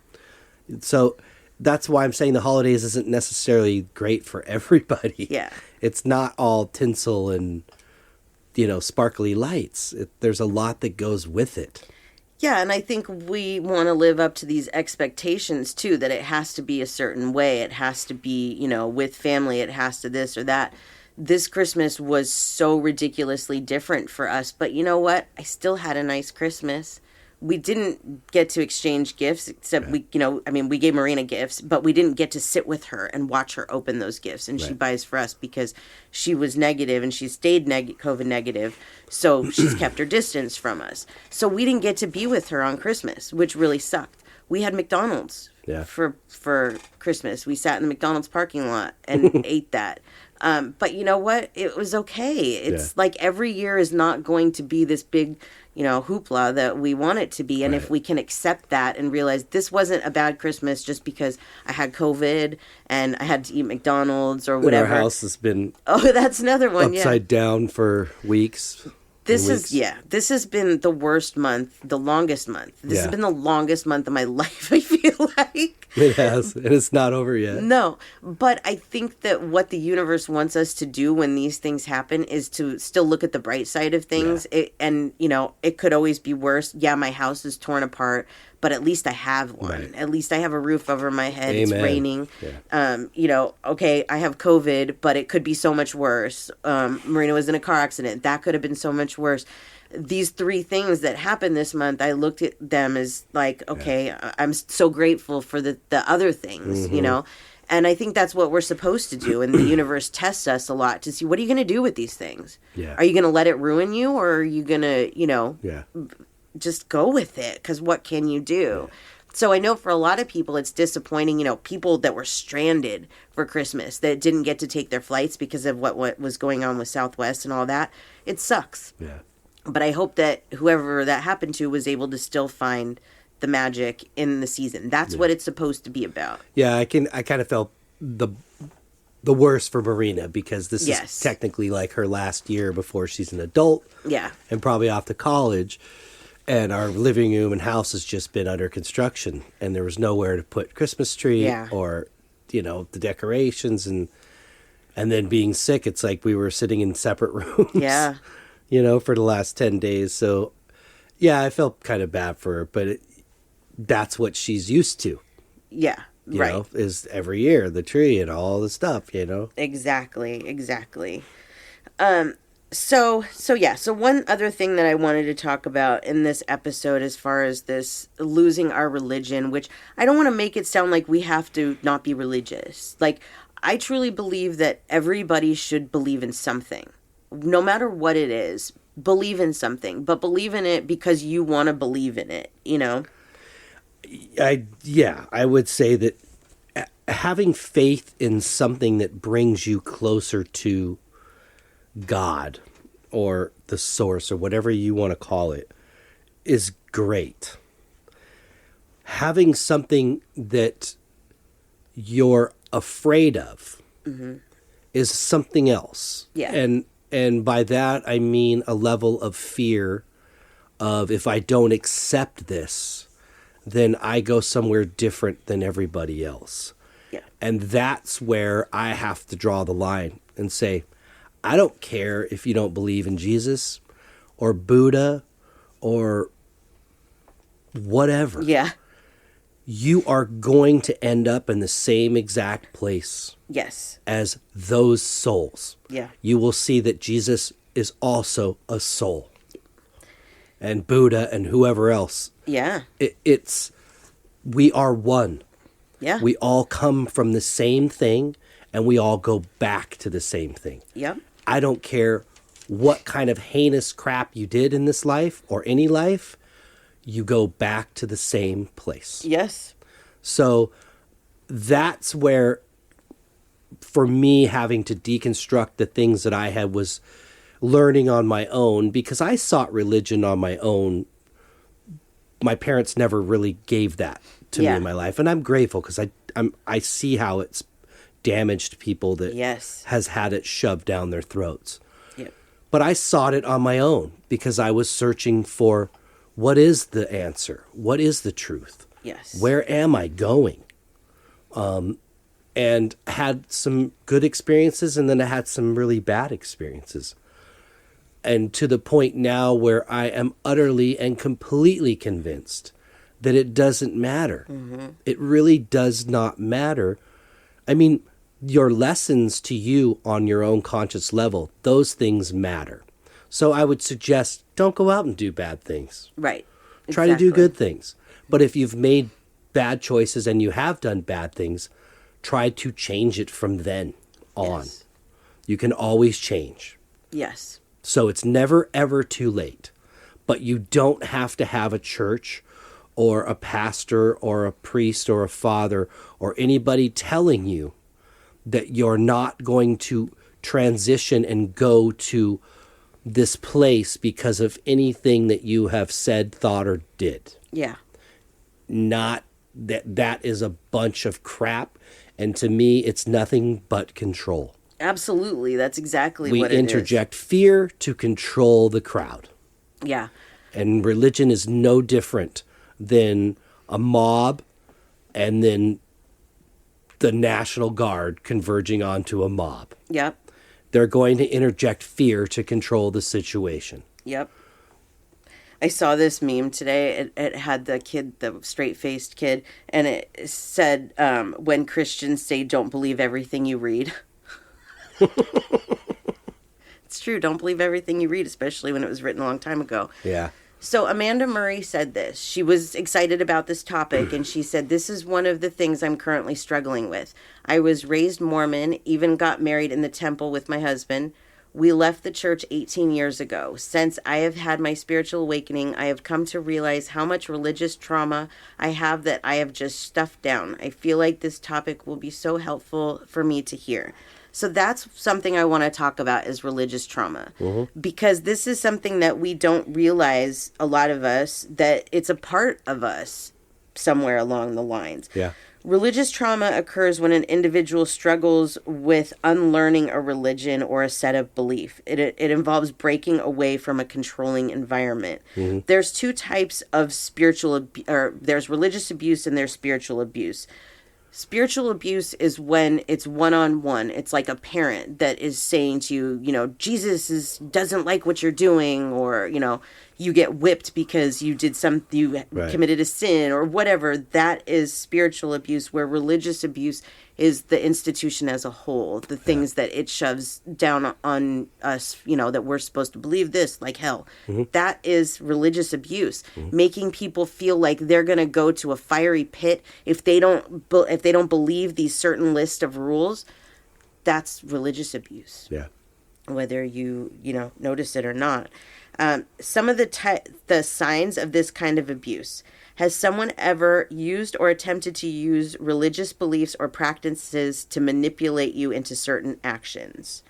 So that's why I'm saying the holidays isn't necessarily great for everybody. Yeah. It's not all tinsel and, sparkly lights. There's a lot that goes with it. Yeah, and I think we want to live up to these expectations, too, that it has to be a certain way. It has to be, with family. It has to this or that. This Christmas was so ridiculously different for us. But you know what? I still had a nice Christmas. We didn't get to exchange gifts, except we gave Marina gifts, but we didn't get to sit with her and watch her open those gifts. And she buys for us because she was negative and she stayed COVID negative. So she's kept her distance from us. So we didn't get to be with her on Christmas, which really sucked. We had McDonald's for Christmas. We sat in the McDonald's parking lot and ate that. But you know what? It was okay. It's like every year is not going to be this big, hoopla that we want it to be. And if we can accept that and realize this wasn't a bad Christmas just because I had COVID and I had to eat McDonald's or whatever. Our house has been that's another one. Upside down for weeks. This has been the worst month, the longest month. This has been the longest month of my life, I feel like. It has, and it's not over yet. No, but I think that what the universe wants us to do when these things happen is to still look at the bright side of things. Yeah. It could always be worse. Yeah, my house is torn apart, but at least I have one. Right. At least I have a roof over my head. Amen. It's raining. Yeah. Okay, I have COVID, but it could be so much worse. Marina was in a car accident. That could have been so much worse. These three things that happened this month, I looked at them as like, okay, I'm so grateful for the other things, And I think that's what we're supposed to do. And the universe tests us a lot to see, what are you going to do with these things? Yeah. Are you going to let it ruin you, or are you going to, Yeah. just go with it? Because what can you do? So I know for a lot of people, it's disappointing, people that were stranded for Christmas that didn't get to take their flights because of what was going on with Southwest and all that. It sucks. Yeah. But I hope that whoever that happened to was able to still find the magic in the season. That's what it's supposed to be about. Yeah, I kind of felt the worst for Marina, because this Yes. is technically like her last year before she's an adult. Yeah. And probably off to college. And our living room and house has just been under construction, and there was nowhere to put Christmas tree or, the decorations, and then being sick, it's like we were sitting in separate rooms. Yeah. For the last 10 days. So, yeah, I felt kind of bad for her, but that's what she's used to. Yeah. You right. know, is every year the tree and all the stuff, Exactly. So one other thing that I wanted to talk about in this episode, as far as this losing our religion, which I don't want to make it sound like we have to not be religious. Like, I truly believe that everybody should believe in something, no matter what it is. Believe in something, but believe in it because you want to believe in it, I would say that having faith in something that brings you closer to God or the source or whatever you want to call it is great. Having something that you're afraid of is something else. Yeah. And by that I mean a level of fear of, if I don't accept this, then I go somewhere different than everybody else. Yeah. And that's where I have to draw the line and say, I don't care if you don't believe in Jesus or Buddha or whatever. Yeah. You are going to end up in the same exact place Yes. as those souls. Yeah. You will see that Jesus is also a soul. And Buddha and whoever else. Yeah. We are one. Yeah. We all come from the same thing, and we all go back to the same thing. Yep. I don't care what kind of heinous crap you did in this life or any life, you go back to the same place. Yes. So that's where, for me, having to deconstruct the things that I was learning on my own, because I sought religion on my own. My parents never really gave that to me in my life, and I'm grateful, because I see how it's damaged people that has had it shoved down their throats. Yep. But I sought it on my own because I was searching for, what is the answer? What is the truth? Yes. Where am I going? And had some good experiences, and then I had some really bad experiences. And to the point now where I am utterly and completely convinced that it doesn't matter. Mm-hmm. It really does not matter. I mean, your lessons to you on your own conscious level, those things matter. So I would suggest, don't go out and do bad things. Right. Try to do good things. But if you've made bad choices and you have done bad things, try to change it from then on. Yes. You can always change. Yes. So it's never, ever too late. But you don't have to have a church or a pastor or a priest or a father or anybody telling you that you're not going to transition and go to this place because of anything that you have said, thought, or did. Yeah. Not that is a bunch of crap. And to me, it's nothing but control. Absolutely. That's exactly what it is. We interject fear to control the crowd. Yeah. And religion is no different than a mob and then the National Guard converging onto a mob. Yep. They're going to interject fear to control the situation. Yep. I saw this meme today. It had the kid, the straight-faced kid, and it said, when Christians say don't believe everything you read. It's true. Don't believe everything you read, especially when it was written a long time ago. Yeah. So Amanda Murray said this. She was excited about this topic, and she said, "This is one of the things I'm currently struggling with. I was raised Mormon, even got married in the temple with my husband. We left the church 18 years ago. Since I have had my spiritual awakening, I have come to realize how much religious trauma I have that I have just stuffed down. I feel like this topic will be so helpful for me to hear." So that's something I want to talk about is religious trauma. Because this is something that we don't realize, a lot of us, that it's a part of us somewhere along the lines. Yeah. Religious trauma occurs when an individual struggles with unlearning a religion or a set of belief. It involves breaking away from a controlling environment. There's two types of there's religious abuse and there's spiritual abuse. Spiritual abuse is when it's one-on-one. It's like a parent that is saying to you, Jesus doesn't like what you're doing, or, you get whipped because you committed a sin or whatever. That is spiritual abuse, where religious abuse is the institution as a whole, the things that it shoves down on us, that we're supposed to believe this, like hell. That is religious abuse, making people feel like they're going to go to a fiery pit if they don't believe these certain list of rules. That's religious abuse. Yeah. Whether you notice it or not. Some of the signs of this kind of abuse. Has someone ever used or attempted to use religious beliefs or practices to manipulate you into certain actions?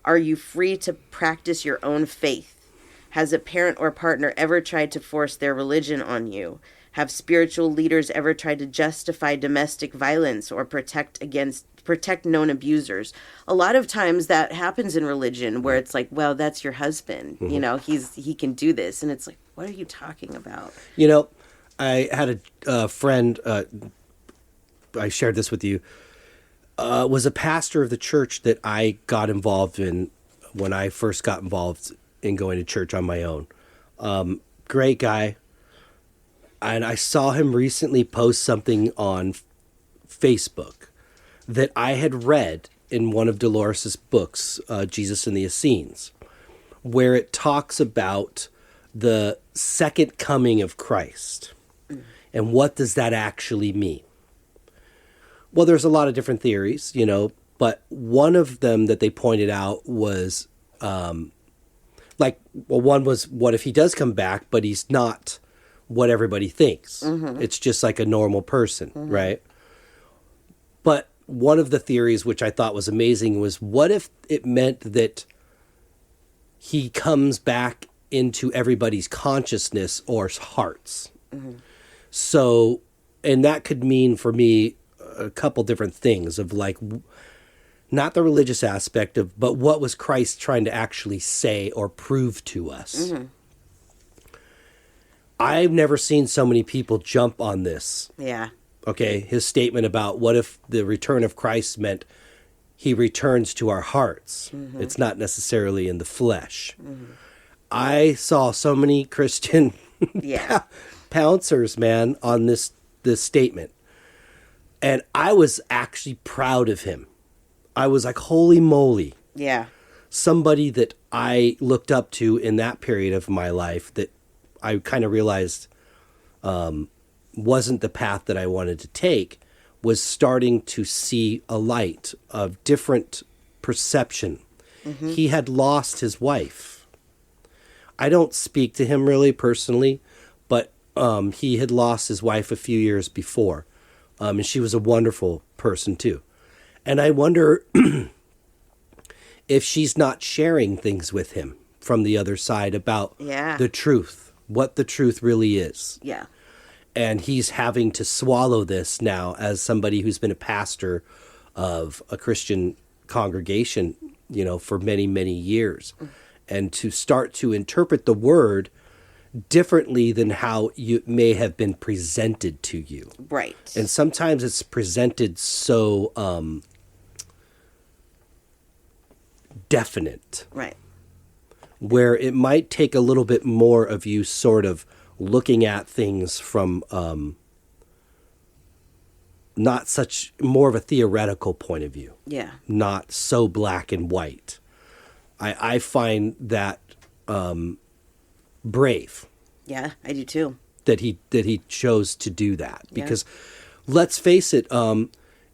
Are you free to practice your own faith? Has a parent or partner ever tried to force their religion on you? Have spiritual leaders ever tried to justify domestic violence or protect known abusers? A lot of times that happens in religion, where it's like, well, that's your husband. He can do this. And it's like, what are you talking about? I had a friend, I shared this with you, was a pastor of the church that I got involved in when I first got involved in going to church on my own. Great guy. And I saw him recently post something on Facebook that I had read in one of Dolores' books, Jesus and the Essenes, where it talks about the second coming of Christ. And what does that actually mean? Well, there's a lot of different theories, but one of them that they pointed out was one was, what if he does come back, but he's not what everybody thinks? It's just like a normal person, right? But one of the theories, which I thought was amazing, was what if it meant that he comes back into everybody's consciousness or hearts? So, and that could mean for me a couple different things of like, not the religious aspect of, but what was Christ trying to actually say or prove to us? I've never seen so many people jump on this. Yeah. Okay, his statement about what if the return of Christ meant he returns to our hearts. It's not necessarily in the flesh. I saw so many Christian pouncers, man, on this statement. And I was actually proud of him. I was like, holy moly. Yeah. Somebody that I looked up to in that period of my life that I kind of realized wasn't the path that I wanted to take, was starting to see a light of different perception. He had lost his wife. I don't speak to him really personally, but he had lost his wife a few years before. And she was a wonderful person too. And I wonder if she's not sharing things with him from the other side about the truth, what the truth really is. Yeah. And he's having to swallow this now as somebody who's been a pastor of a Christian congregation, for many, many years. And to start to interpret the word differently than how you may have been presented to you. Right. And sometimes it's presented so definite. Right. Where it might take a little bit more of you sort of looking at things from not such, more of a theoretical point of view. Yeah. Not so black and white. I find that brave. Yeah, I do too. that he chose to do that. Yeah. Because let's face it,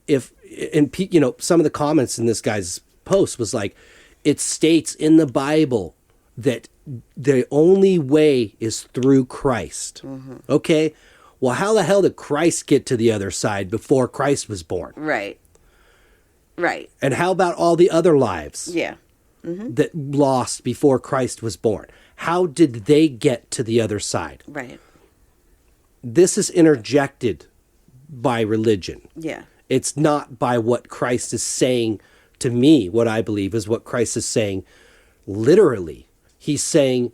if and you know, some of the comments in this guy's post was like, it states in the Bible that the only way is through Christ. Okay, well, how the hell did Christ get to the other side before Christ was born? Right. Right. And how about all the other lives Yeah. that lost before Christ was born? How did they get to the other side? Right. This is interjected by religion. Yeah. It's not by what Christ is saying to me. What I believe is what Christ is saying literally. He's saying,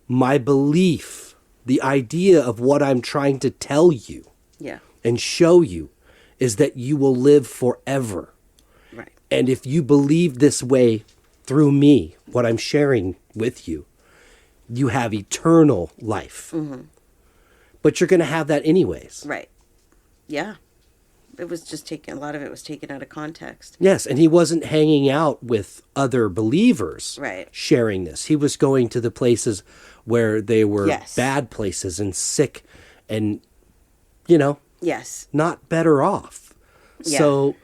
my belief, the idea of what I'm trying to tell you Yeah. and show you is that you will live forever. Right. And if you believe this way through me, what I'm sharing with you, you have eternal life. But you're going to have that anyways. Right. Yeah. It was just a lot of it was taken out of context. Yes, and he wasn't hanging out with other believers Right. sharing this. He was going to the places where they were Yes. bad places and sick and, you know, Yes. not better off. Yeah. So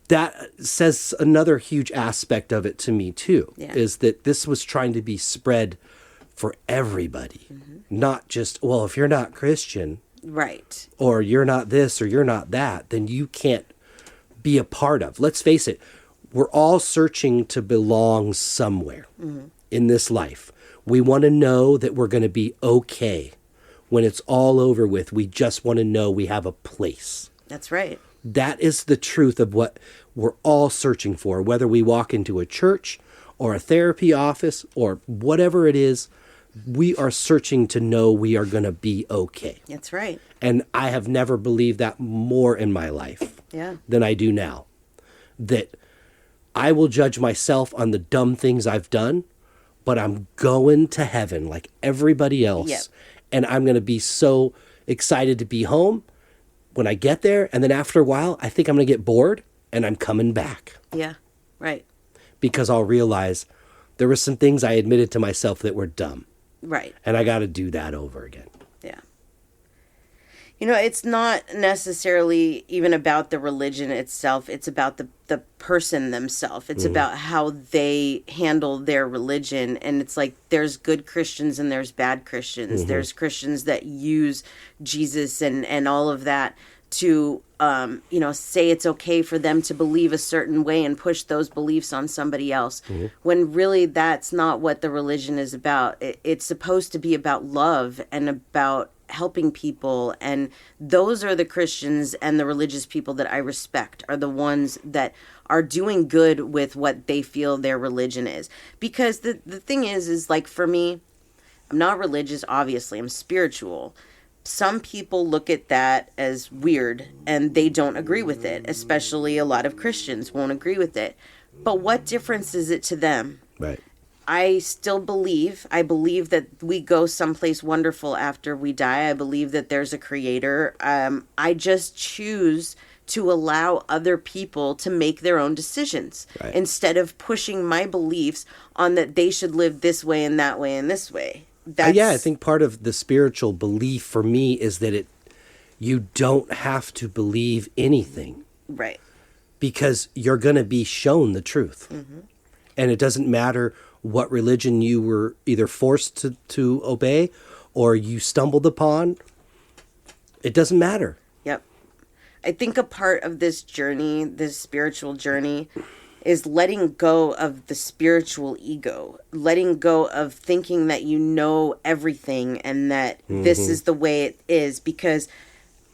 that says another huge aspect of it to me too, Yeah. is that this was trying to be spread for everybody, not just, well, if you're not Christian Right. or you're not this or you're not that, then you can't be a part of. Let's face it, we're all searching to belong somewhere in this life. We want to know that we're going to be okay when it's all over with. We just want to know we have a place. That's right. That is the truth of what we're all searching for, whether we walk into a church or a therapy office or whatever it is. We are searching to know we are going to be okay. That's right. And I have never believed that more in my life Yeah. than I do now. That I will judge myself on the dumb things I've done, but I'm going to heaven like everybody else. Yep. And I'm going to be so excited to be home when I get there. And then after a while, I think I'm going to get bored and I'm coming back Yeah. Right. because I'll realize there were some things I admitted to myself that were dumb. Right. And I got to do that over again. Yeah. You know, it's not necessarily even about the religion itself. It's about the person themselves. It's about how they handle their religion. And it's like there's good Christians and there's bad Christians. There's Christians that use Jesus and all of that to, you know, say it's okay for them to believe a certain way and push those beliefs on somebody else. When really that's not what the religion is about. It's supposed to be about love and about helping people, and those are the Christians and the religious people that I respect, are the ones that are doing good with what they feel their religion is. Because the thing is like, for me, I'm not religious, obviously, I'm spiritual. Some people look at that as weird and they don't agree with it, especially a lot of Christians won't agree with it. But what difference is it to them? Right. I still believe. I believe that we go someplace wonderful after we die. I believe that there's a creator. I just choose to allow other people to make their own decisions instead of pushing my beliefs on that they should live this way and that way and this way. Yeah, I think part of the spiritual belief for me is that you don't have to believe anything. Right. Because you're going to be shown the truth. And it doesn't matter what religion you were either forced to obey or you stumbled upon. It doesn't matter. Yep. I think a part of this journey, this spiritual journey, is letting go of the spiritual ego, letting go of thinking that you know everything and that this is the way it is, because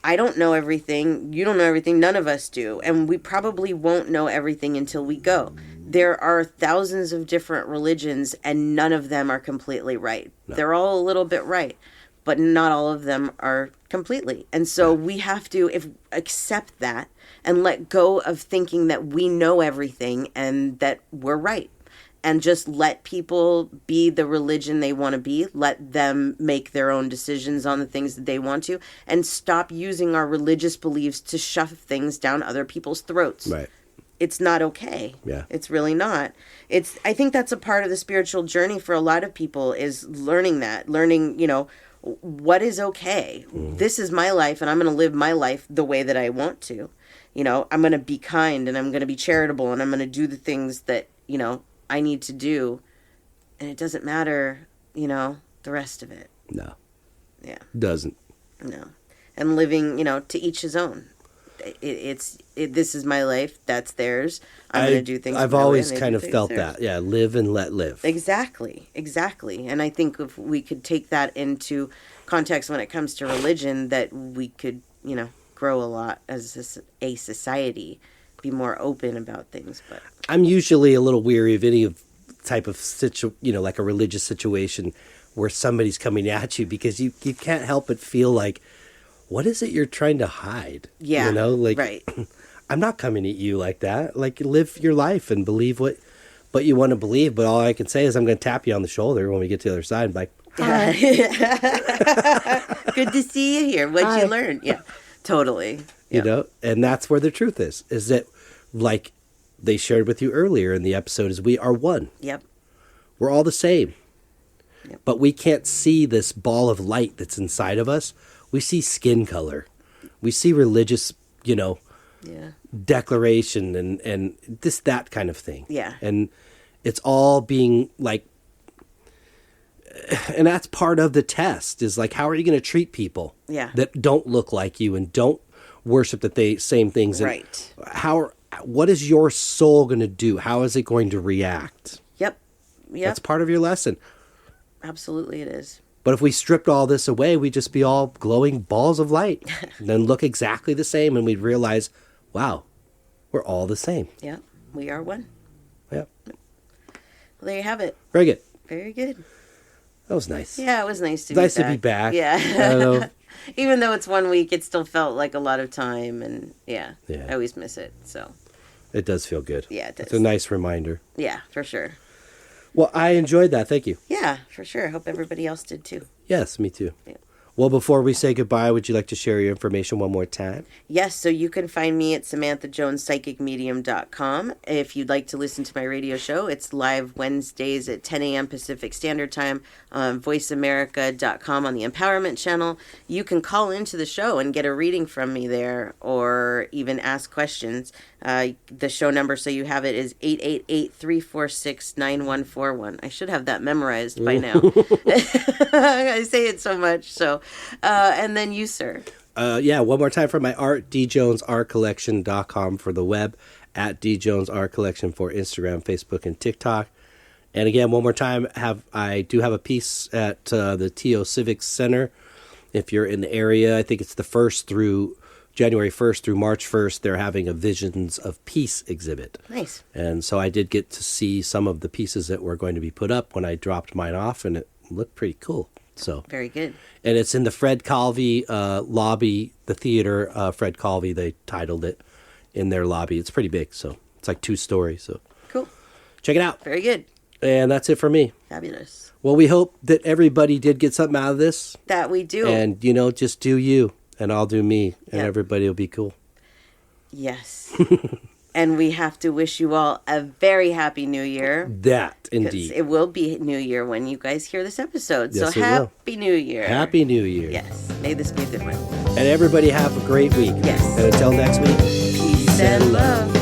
I don't know everything. You don't know everything. None of us do. And we probably won't know everything until we go. There are thousands of different religions and none of them are completely right. No. They're all a little bit right, but not all of them are completely. And so we have to accept that and let go of thinking that we know everything and that we're right. And just let people be the religion they want to be. Let them make their own decisions on the things that they want to. And stop using our religious beliefs to shove things down other people's throats. Right. it's not okay. Yeah. It's really not. I think that's a part of the spiritual journey for a lot of people, is learning, what is okay. This is my life, and I'm going to live my life the way that I want to. I'm going to be kind, and I'm going to be charitable, and I'm going to do the things that, I need to do. And it doesn't matter, the rest of it. No. Yeah. Doesn't. No. And living, to each his own. This is my life. That's theirs. I'm going to do things. I've always kind of felt that. Yeah. Live and let live. Exactly. And I think if we could take that into context when it comes to religion, that we could, grow a lot as a society, be more open about things. But I'm usually a little weary of any type of like a religious situation where somebody's coming at you, because you can't help but feel like, what is it you're trying to hide? Yeah. Right. I'm not coming at you like that. Like, live your life and believe what you want to believe. But all I can say is I'm going to tap you on the shoulder when we get to the other side and be like, hi. Good to see you here. What'd Hi. you learn? Yeah, totally. Yep. And that's where the truth is that, like they shared with you earlier in the episode, is we are one. Yep. We're all the same. Yep. But we can't see this ball of light that's inside of us. We see skin color. We see religious, declaration and that kind of thing. Yeah. And it's all being like, and that's part of the test, is like, how are you going to treat people that don't look like you and don't worship the same things? And right. What is your soul going to do? How is it going to react? Yep. That's part of your lesson. Absolutely it is. But if we stripped all this away, we'd just be all glowing balls of light and then look exactly the same, and we'd realize, wow, we're all the same. Yeah, we are one. Yeah. Well, there you have it. Very good. Very good. That was nice. Yeah, it was nice to be back. Yeah. I don't know. Even though it's 1 week, it still felt like a lot of time, and Yeah. I always miss it. So It does feel good. Yeah, it does. It's a nice reminder. Yeah, for sure. Well, I enjoyed that. Thank you. Yeah, for sure. I hope everybody else did too. Yes, me too. Yeah. Well, before we say goodbye, would you like to share your information one more time? Yes, so you can find me at SamanthaJonesPsychicMedium.com. If you'd like to listen to my radio show, it's live Wednesdays at 10 a.m. Pacific Standard Time on VoiceAmerica.com on the Empowerment Channel. You can call into the show and get a reading from me there, or even ask questions. The show number, so you have it, is 888-346-9141. I should have that memorized by now. I say it so much. So, and then you, sir. One more time for my art, djonesartcollection.com for the web, at djonesartcollection for Instagram, Facebook, and TikTok. And again, one more time, I do have a piece at the TO Civic Center. If you're in the area, I think it's January 1st through March 1st, they're having a Visions of Peace exhibit. Nice. And so I did get to see some of the pieces that were going to be put up when I dropped mine off, and it looked pretty cool. So very good. And it's in the Fred Calvi lobby, the theater. Fred Calvi, they titled it, in their lobby. It's pretty big, so it's like 2 stories. So cool. Check it out. Very good. And that's it for me. Fabulous. Well, we hope that everybody did get something out of this. That we do. And, just do you, and I'll do me, and everybody will be cool. Yes. And we have to wish you all a very happy New Year. That, indeed. It will be New Year when you guys hear this episode. Yes, so happy New Year. Happy New Year. Yes. May this be a good one. And everybody have a great week. Yes. And until next week, Peace and love.